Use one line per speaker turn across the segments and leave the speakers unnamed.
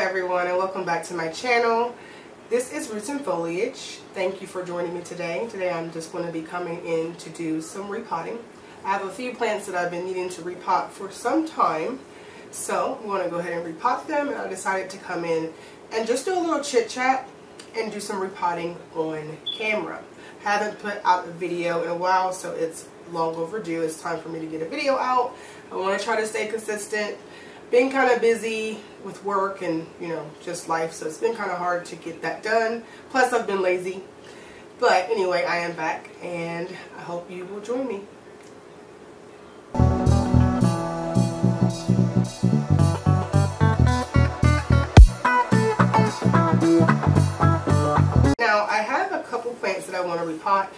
everyone, and welcome back to my channel. This is Roots and Foliage. Thank you for joining me today. Today I'm just going to be coming in to do some repotting. I have a few plants that I've been needing to repot for some time, so I'm going to go ahead and repot them, and I decided to come in and just do a little chit chat and do some repotting on camera. I haven't put out a video in a while, so it's long overdue. It's time for me to get a video out. I want to try to stay consistent. Been kind of busy with work and, just life, so it's been kind of hard to get that done. Plus, I've been lazy. But anyway, I am back, and I hope you will join me. Now, I have a couple plants that I want to repot.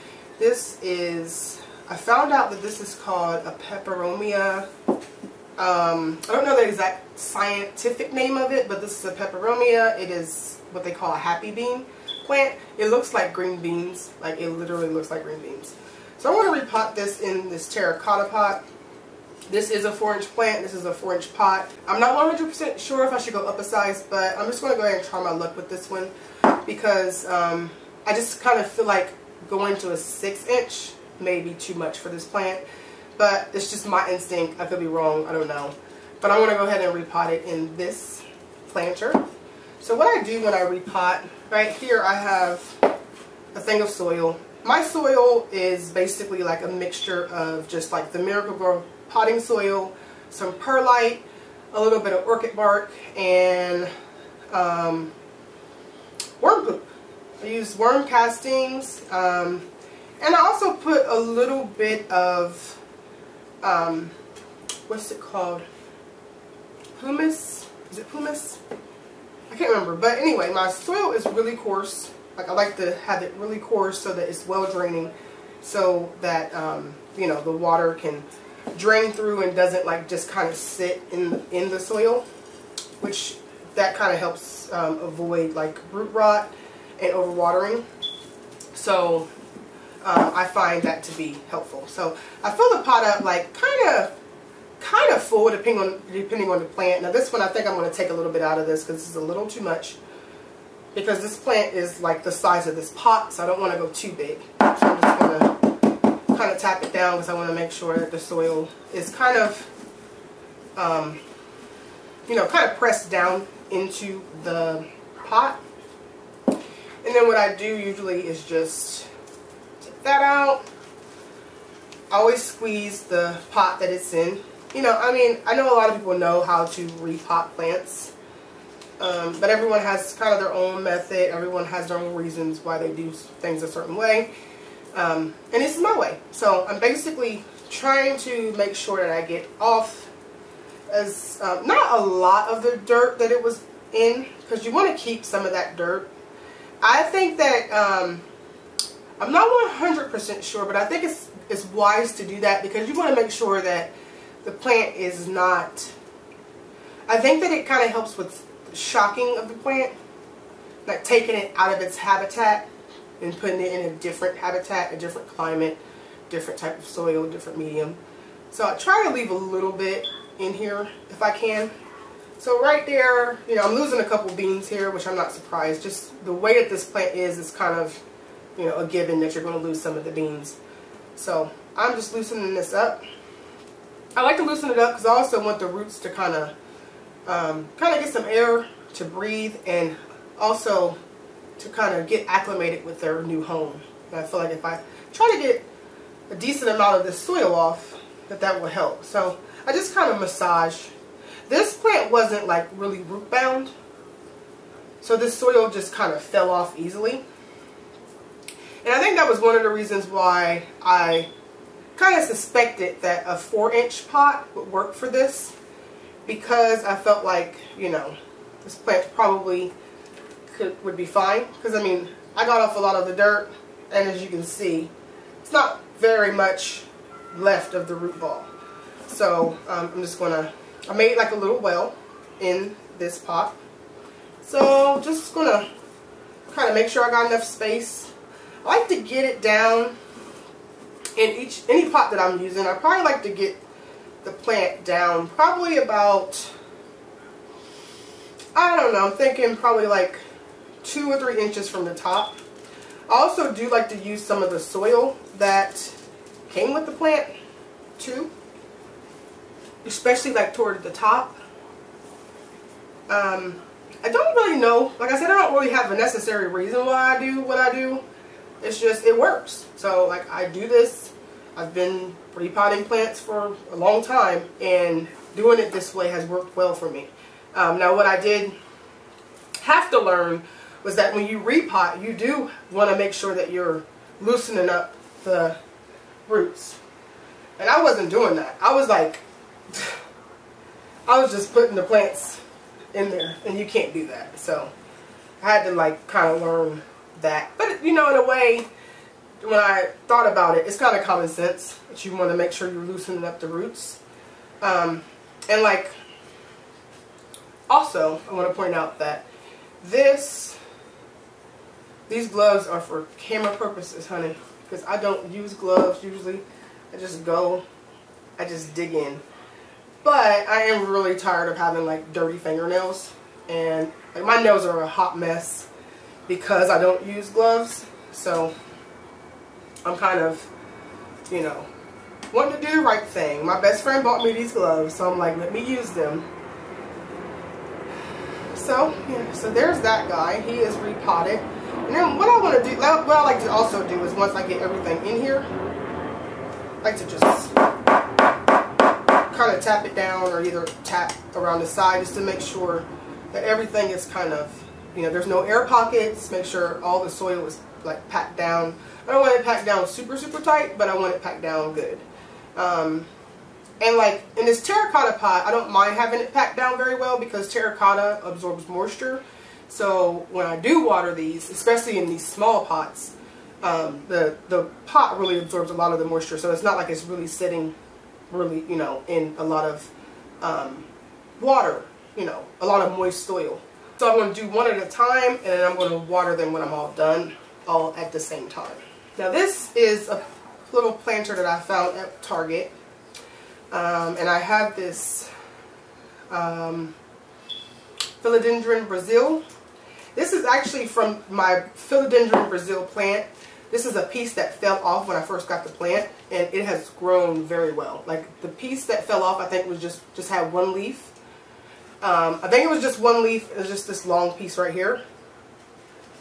I found out that this is called a peperomia. I don't know the exact scientific name of it, but this is a peperomia. It is what they call a happy bean plant. It looks like green beans. Like, it literally looks like green beans. So I want to repot this in this terracotta pot. This is a 4-inch plant. This is a 4-inch pot. I'm not 100% sure if I should go up a size, but I'm just going to go ahead and try my luck with this one because I just kind of feel like going to a 6-inch may be too much for this plant. But it's just my instinct. I could be wrong. I don't know. But I want to go ahead and repot it in this planter. So what I do when I repot, right here I have a thing of soil. My soil is basically like a mixture of just like the Miracle-Gro potting soil, some perlite, a little bit of orchid bark, and worm poop. I use worm castings, and I also put a little bit of what's it called? Humus? Is it humus? I can't remember. But anyway, my soil is really coarse. Like, I like to have it really coarse so that it's well draining, so that the water can drain through and doesn't like just kind of sit in the soil, which that kind of helps avoid like root rot and overwatering. So I find that to be helpful. So I fill the pot up like kind of full depending on the plant. Now this one I think I'm going to take a little bit out of this because this is a little too much, because this plant is like the size of this pot, so I don't want to go too big. So I'm just going to kind of tap it down because I want to make sure that the soil is kind of kind of pressed down into the pot. And then what I do usually is just that out. I always squeeze the pot that it's in. I know a lot of people know how to repot plants, but everyone has kind of their own method. Everyone has their own reasons why they do things a certain way, and this is my way. So I'm basically trying to make sure that I get off as not a lot of the dirt that it was in, because you want to keep some of that dirt. I think that I'm not 100% sure, but I think it's wise to do that because you want to make sure that the plant is not, I think that it kind of helps with shocking of the plant, like taking it out of its habitat and putting it in a different habitat, a different climate, different type of soil, different medium. So I try to leave a little bit in here if I can. So right there, I'm losing a couple beans here, which I'm not surprised. Just the way that this plant is kind of, a given that you're going to lose some of the beans. So I'm just loosening this up. I like to loosen it up because I also want the roots to kind of get some air to breathe, and also to kind of get acclimated with their new home. And I feel like if I try to get a decent amount of this soil off, that will help. So I just kind of massage. This plant wasn't like really root bound, so this soil just kind of fell off easily. And I think that was one of the reasons why I kind of suspected that a 4-inch pot would work for this, because I felt like, this plant probably would be fine. Because, I got off a lot of the dirt, and as you can see, it's not very much left of the root ball. So I'm just going to, I made like a little well in this pot. So just going to kind of make sure I got enough space. I like to get it down in any pot that I'm using. I probably like to get the plant down probably about, I I don't know, I'm thinking probably like 2 or 3 inches from the top. I also do like to use some of the soil that came with the plant too, especially like toward the top. I don't really know, like I said, I don't really have a necessary reason why I do what I do. It's just, it works. So like I do this, I've been repotting plants for a long time, and doing it this way has worked well for me. Now what I did have to learn was that when you repot, you do want to make sure that you're loosening up the roots. And I wasn't doing that. I was like, I was just putting the plants in there, and you can't do that. So I had to like kind of learn that. But you know, in a way, when I thought about it, it's kind of common sense that you want to make sure you're loosening up the roots. And like, also, I want to point out that these gloves are for camera purposes, honey, because I don't use gloves usually. I just dig in. But I am really tired of having like dirty fingernails, and like my nails are a hot mess because I don't use gloves. So I'm kind of, you know, wanting to do the right thing. My best friend bought me these gloves, so I'm like, let me use them. So yeah, so there's that guy. He is repotted. And then what I want to do, what I like to also do is once I get everything in here, I like to just kind of tap it down, or either tap around the side, just to make sure that everything is kind of, you know, there's no air pockets. Make sure all the soil is like packed down. I don't want it packed down super tight, but I want it packed down good. And like in this terracotta pot, I don't mind having it packed down very well because terracotta absorbs moisture. So when I do water these, especially in these small pots, the pot really absorbs a lot of the moisture. So it's not like it's really sitting really, you know, in a lot of water, you know, a lot of moist soil. So I'm going to do one at a time, and then I'm going to water them when I'm all done, all at the same time. Now this is a little planter that I found at Target, and I have this Philodendron Brazil. This is actually from my Philodendron Brazil plant. This is a piece that fell off when I first got the plant, and it has grown very well. Like the piece that fell off, I think was just had one leaf. I think it was just one leaf. It was just this long piece right here,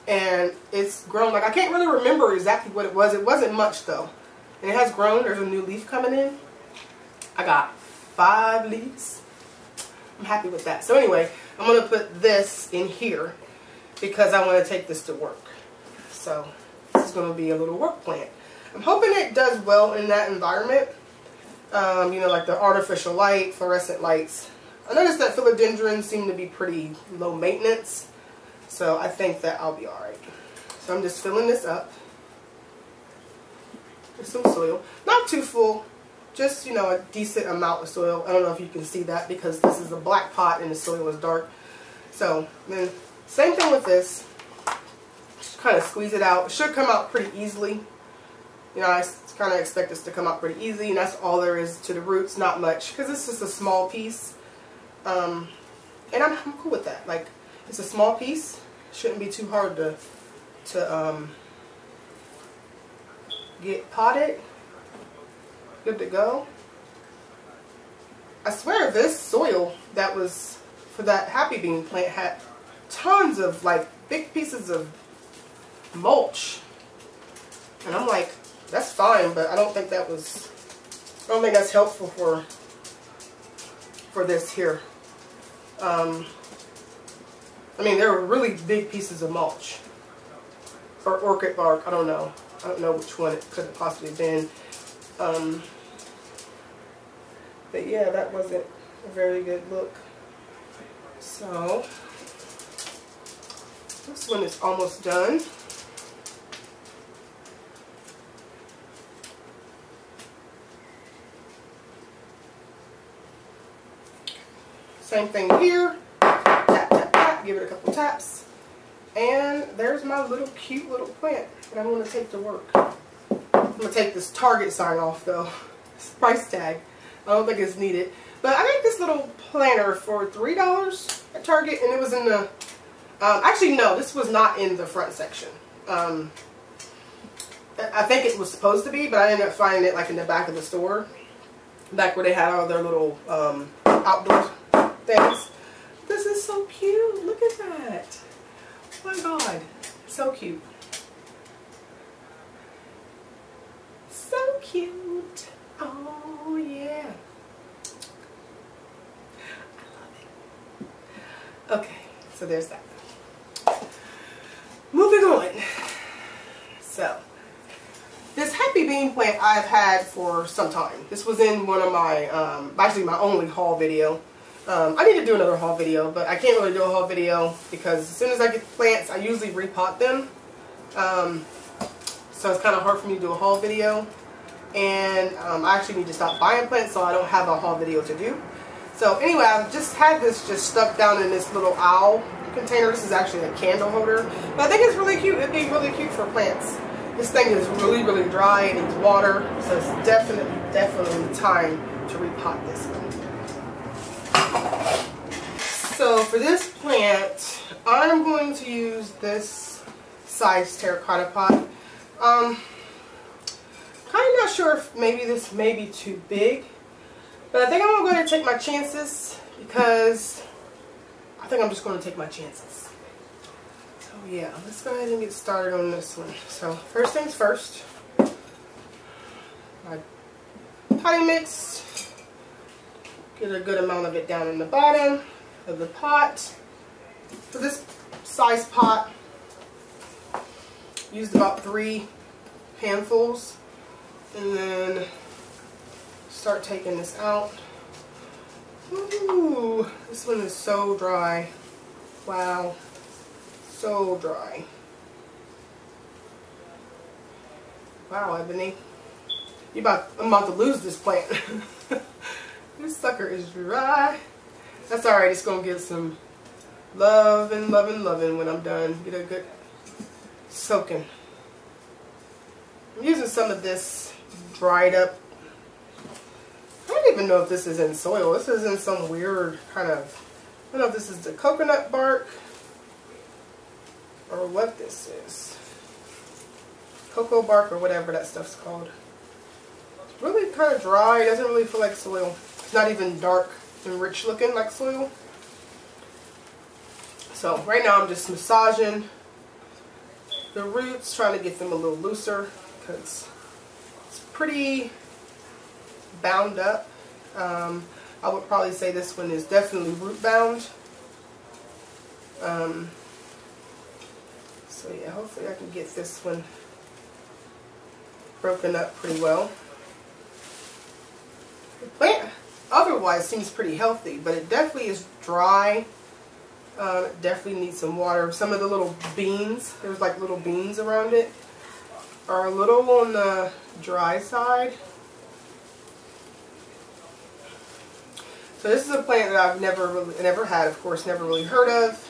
and it's grown. Like I can't really remember exactly what it was. It wasn't much though, and it has grown. There's a new leaf coming in. I got 5 leaves. I'm happy with that. So anyway, I'm gonna put this in here because I want to take this to work. So this is going to be a little work plant. I'm hoping it does well in that environment. You know, like the artificial light, fluorescent lights. I noticed that philodendrons seem to be pretty low maintenance, so I think that I'll be alright. So I'm just filling this up with some soil. Not too full, just, you know, a decent amount of soil. I don't know if you can see that because this is a black pot and the soil is dark. So then same thing with this. Just kind of squeeze it out. It should come out pretty easily. You know, I kind of expect this to come out pretty easy, and that's all there is to the roots. Not much, because it's just a small piece. And I'm cool with that. Like, it's a small piece. Shouldn't be too hard to get potted. Good to go. I swear this soil that was for that happy bean plant had tons of like big pieces of mulch, and I'm like, that's fine, but I don't think that's helpful for this here. I mean, there were really big pieces of mulch or orchid bark. I don't know which one it could have possibly been. But yeah, that wasn't a very good look. So this one is almost done. Same thing here. Tap, tap, tap. Give it a couple taps. And there's my little cute little plant that I'm going to take to work. I'm going to take this Target sign off though. This price tag. I don't think it's needed. But I got this little planter for $3 at Target, and it was in the, actually no, this was not in the front section. I think it was supposed to be, but I ended up finding it like in the back of the store. Back where they had all their little outdoor things. This is so cute. Look at that. Oh my God. So cute. So cute. Oh yeah. I love it. Okay, so there's that. Moving on. So, this Happy Bean plant I've had for some time. This was in one of my, actually my only haul video. I need to do another haul video, but I can't really do a haul video because as soon as I get plants, I usually repot them. So it's kind of hard for me to do a haul video. And I actually need to stop buying plants, so I don't have a haul video to do. So anyway, I've just had this just stuck down in this little owl container. This is actually a candle holder. But I think it's really cute. It'd be really cute for plants. This thing is really, really dry. It needs water. So it's definitely time to repot this one. So for this plant, I'm going to use this size terracotta pot. Kind of not sure if maybe this may be too big, but I think I'm going to go ahead and take my chances because I think I'm just going to take my chances. So yeah, let's go ahead and get started on this one. So first things first, my potting mix. Get a good amount of it down in the bottom of the pot. For this size pot, used about 3 handfuls, and then start taking this out. Ooh, this one is so dry. Wow, so dry. Wow, Ebony, I'm about to lose this plant. This sucker is dry. That's alright, it's gonna get some loving when I'm done. Get a good soaking. I'm using some of this dried up. I don't even know if this is in soil. This is in some weird kind of, I don't know if this is the coconut bark or what this is. Cocoa bark or whatever that stuff's called. It's really kind of dry. It doesn't really feel like soil. It's not even dark and rich looking like soil. So right now I'm just massaging the roots, trying to get them a little looser because it's pretty bound up. I would probably say this one is definitely root bound. So yeah, hopefully I can get this one broken up pretty well. The plant otherwise seems pretty healthy, but it definitely is dry. It definitely needs some water. Some of the little beans, there's like little beans around it, are a little on the dry side. So this is a plant that I've never had, of course, never really heard of.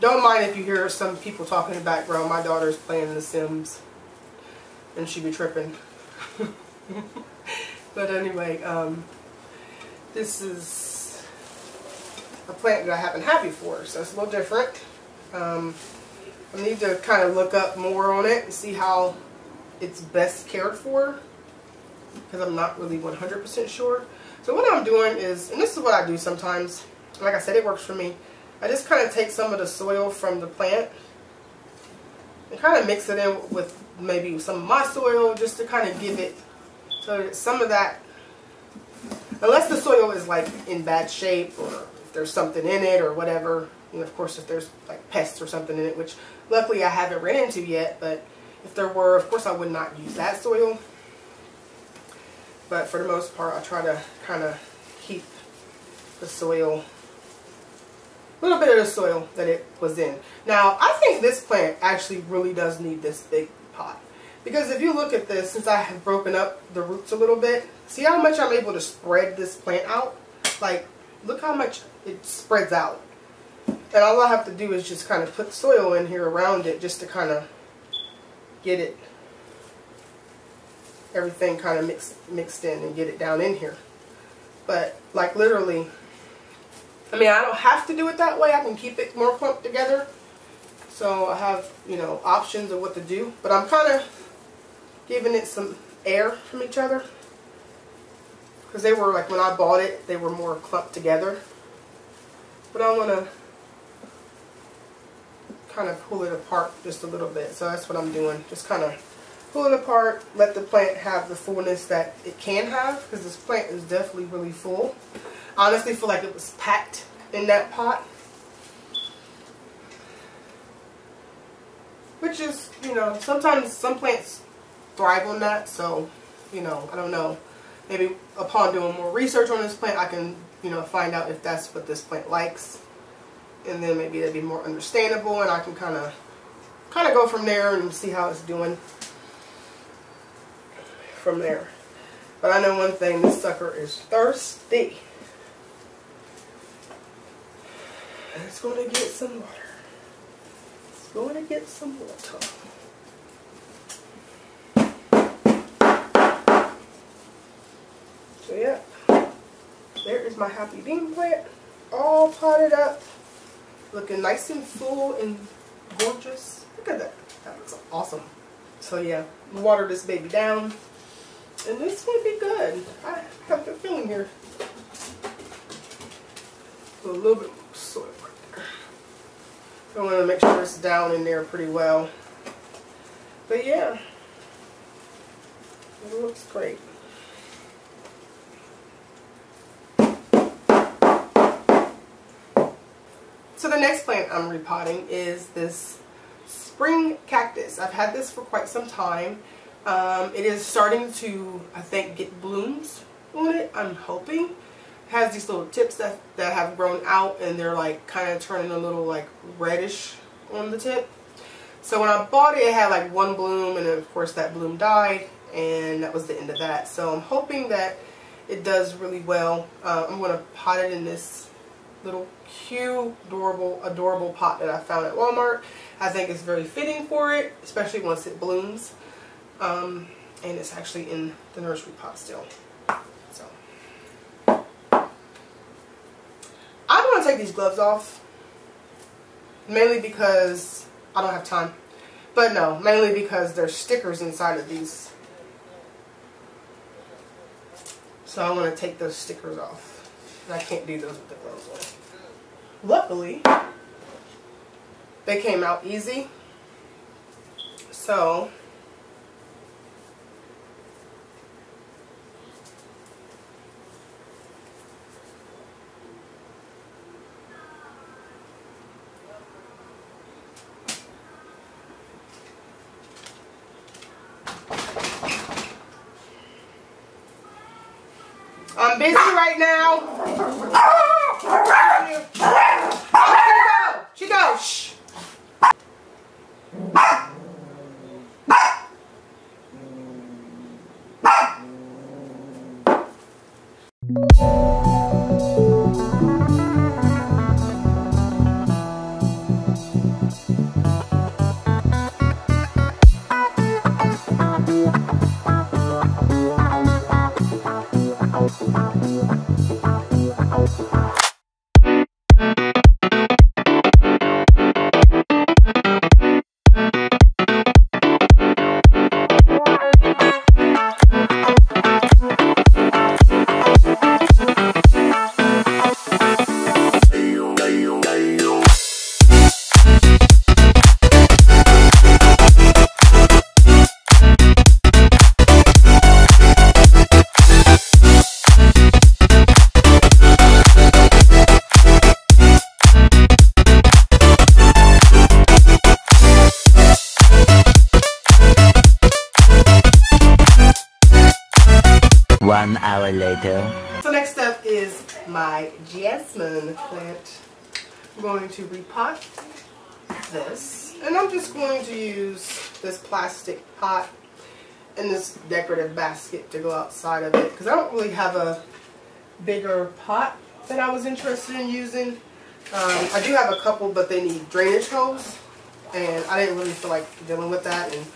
Don't mind if you hear some people talking in the background. My daughter's playing The Sims, and she be tripping. But anyway, this is a plant that I haven't had before, so it's a little different. I need to kind of look up more on it and see how it's best cared for, because I'm not really 100% sure. So what I'm doing is, and this is what I do sometimes, like I said, it works for me. I just kind of take some of the soil from the plant and kind of mix it in with maybe some of my soil, just to kind of give it, so that some of that, unless the soil is like in bad shape or if there's something in it or whatever, and of course if there's like pests or something in it, which luckily I haven't ran into yet, but if there were, of course I would not use that soil. But for the most part, I try to kind of keep the soil, a little bit of the soil that it was in. Now, I think this plant actually really does need this big pot. Because if you look at this, since I have broken up the roots a little bit, see how much I'm able to spread this plant out? Like, look how much it spreads out. And all I have to do is just kind of put soil in here around it just to kind of get it everything kind of mixed in and get it down in here. But like literally, I mean, I don't have to do it that way. I can keep it more clumped together. So I have, you know, options of what to do. But I'm kind of giving it some air from each other. Because they were, like when I bought it, they were more clumped together. But I want to kind of pull it apart just a little bit. So that's what I'm doing. Just kind of pull it apart, let the plant have the fullness that it can have. Because this plant is definitely really full. I honestly feel like it was packed in that pot. Which is, you know, sometimes some plants thrive on that. So, you know, I don't know. Maybe upon doing more research on this plant, I can, you know, find out if that's what this plant likes. And then maybe it'll be more understandable, and I can kind of go from there and see how it's doing from there. But I know one thing, this sucker is thirsty. And it's going to get some water. It's going to get some water. So yeah, there is my happy bean plant, all potted up, looking nice and full and gorgeous. Look at that. That looks awesome. So yeah, water this baby down, and this will be good. I have a good feeling here. A little bit more soil right there. I want to make sure it's down in there pretty well. But yeah, it looks great. So the next plant I'm repotting is this spring cactus. I've had this for quite some time. It is starting to, I think, get blooms on it, I'm hoping. It has these little tips that have grown out, and they're like kind of turning a little like reddish on the tip. So when I bought it, it had like one bloom, and then of course that bloom died, and that was the end of that. So I'm hoping that it does really well. I'm going to pot it in this little cute, adorable pot that I found at Walmart. I think it's very fitting for it, especially once it blooms. And it's actually in the nursery pot still. So I'm going to take these gloves off, mainly because I don't have time. But no, mainly because there's stickers inside of these. So I want to take those stickers off. I can't do those with the gloves on. Luckily, they came out easy. So, I'm busy right now. Oh, she goes. Shh.
One hour later.
So next up is my jasmine plant. I'm going to repot this, and I'm just going to use this plastic pot and this decorative basket to go outside of it, because I don't really have a bigger pot that I was interested in using. I do have a couple, but they need drainage holes, and I didn't really feel like dealing with that and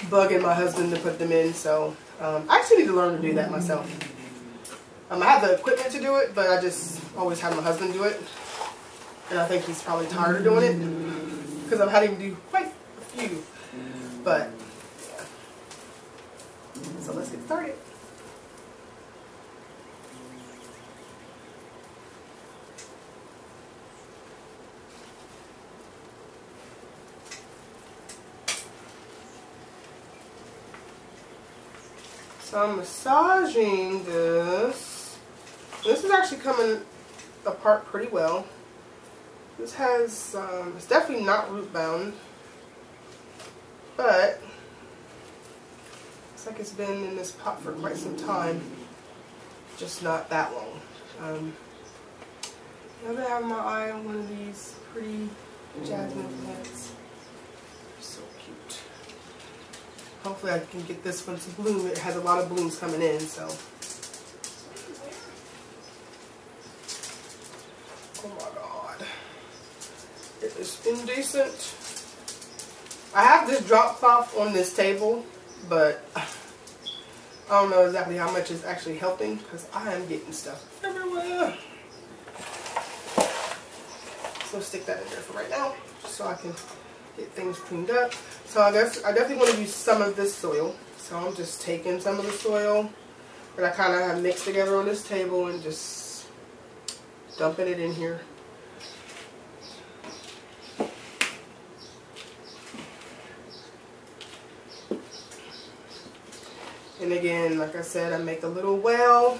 bugging my husband to put them in. So I actually need to learn to do that myself. I have the equipment to do it, but I just always have my husband do it. And I think he's probably tired of doing it because I've had him do quite a few. But yeah. So let's get started. So I'm massaging this. This is actually coming apart pretty well. This has, it's definitely not root bound, but it's like it's been in this pot for quite some time, just not that long. Now that I have my eye on one of these pretty jasmine plants. So cute. Hopefully I can get this one to bloom. It has a lot of blooms coming in, so. Oh my God. It is indecent. I have this drop cloth on this table, but I don't know exactly how much it's actually helping because I am getting stuff everywhere. So stick that in there for right now, just so I can get things cleaned up. So I guess I definitely want to use some of this soil. So I'm just taking some of the soil that I kind of have mixed together on this table and just dumping it in here. And again, like I said, I make a little well.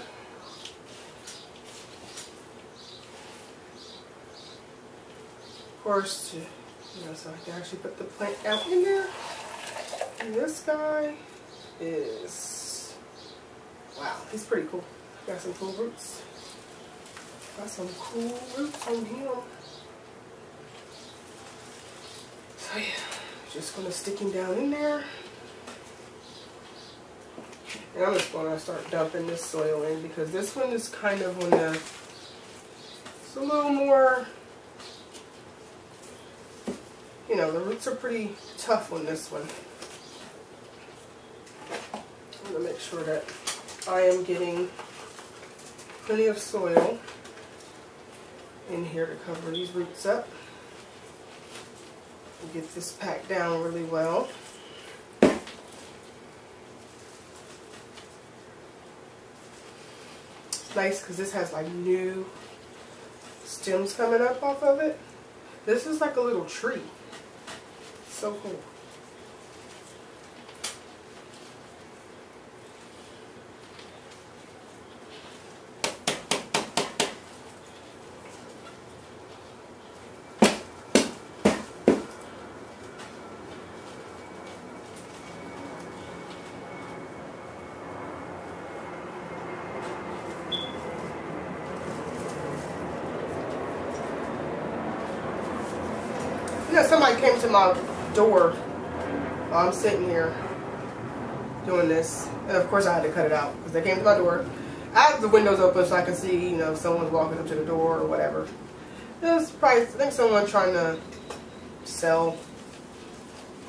Of course, to, so I can actually put the plant down in there. And this guy is, wow, he's pretty cool. Got some cool roots. Got some cool roots on him. So yeah, just gonna stick him down in there. And I'm just gonna start dumping this soil in because this one is kind of on the, it's a little more, you know, the roots are pretty tough on this one. I'm gonna make sure that I am getting plenty of soil in here to cover these roots up. And get this packed down really well. It's nice because this has like new stems coming up off of it. This is like a little tree. So cool. You know, somebody came to my door while I'm sitting here doing this, and of course I had to cut it out because they came to my door. I have the windows open so I can see, you know, if someone's walking up to the door or whatever. It was probably, I think, someone trying to sell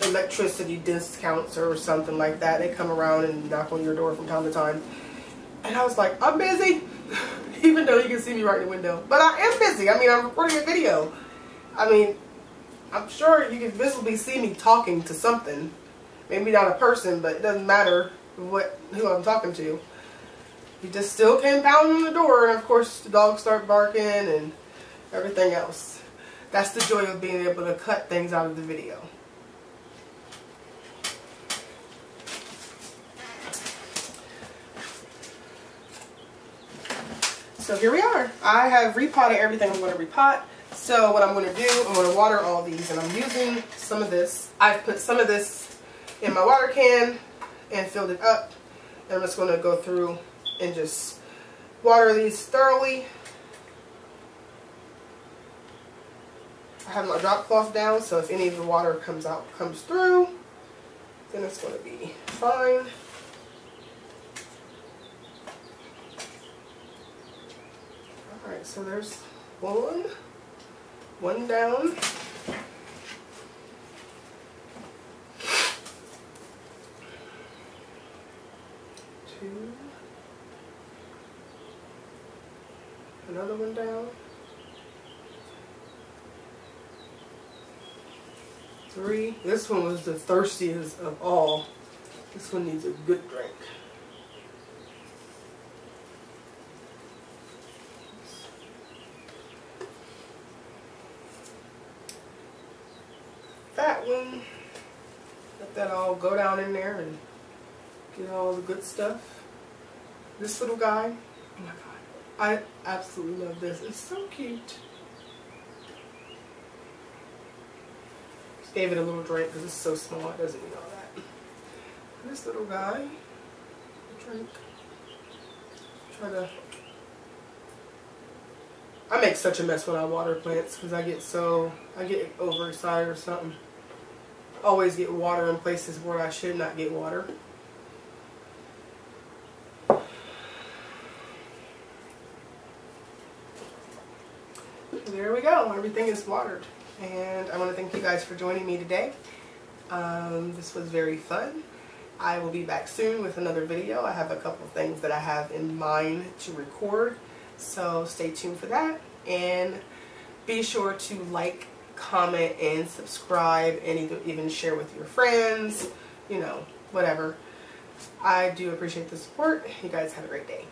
electricity discounts or something like that. They come around and knock on your door from time to time, and I was like, I'm busy, even though you can see me right in the window. But I am busy. I mean, I'm recording a video. I mean, I'm sure you can visibly see me talking to something. Maybe not a person, but it doesn't matter who I'm talking to. He just still came pounding on the door, and of course the dogs start barking and everything else. That's the joy of being able to cut things out of the video. So here we are. I have repotted everything I'm going to repot. So what I'm going to do, I'm going to water all these, and I'm using some of this. I've put some of this in my water can and filled it up. And I'm just going to go through and just water these thoroughly. I have my drop cloth down, so if any of the water comes through, then it's going to be fine. Alright, so there's one down. other one down. 3. This one was the thirstiest of all. This one needs a good drink. That one, let that all go down in there and get all the good stuff. This little guy, oh my god, I absolutely love this. It's so cute. Just gave it a little drink because it's so small it doesn't need all that. This little guy, drink. Try to. I make such a mess when I water plants because I get overexcited or something. Always get water in places where I should not get water. There we go. Everything is watered. And I want to thank you guys for joining me today. This was very fun. I will be back soon with another video. I have a couple of things that I have in mind to record. So stay tuned for that. And be sure to like, comment, and subscribe, and even share with your friends. You know, whatever. I do appreciate the support. You guys have a great day.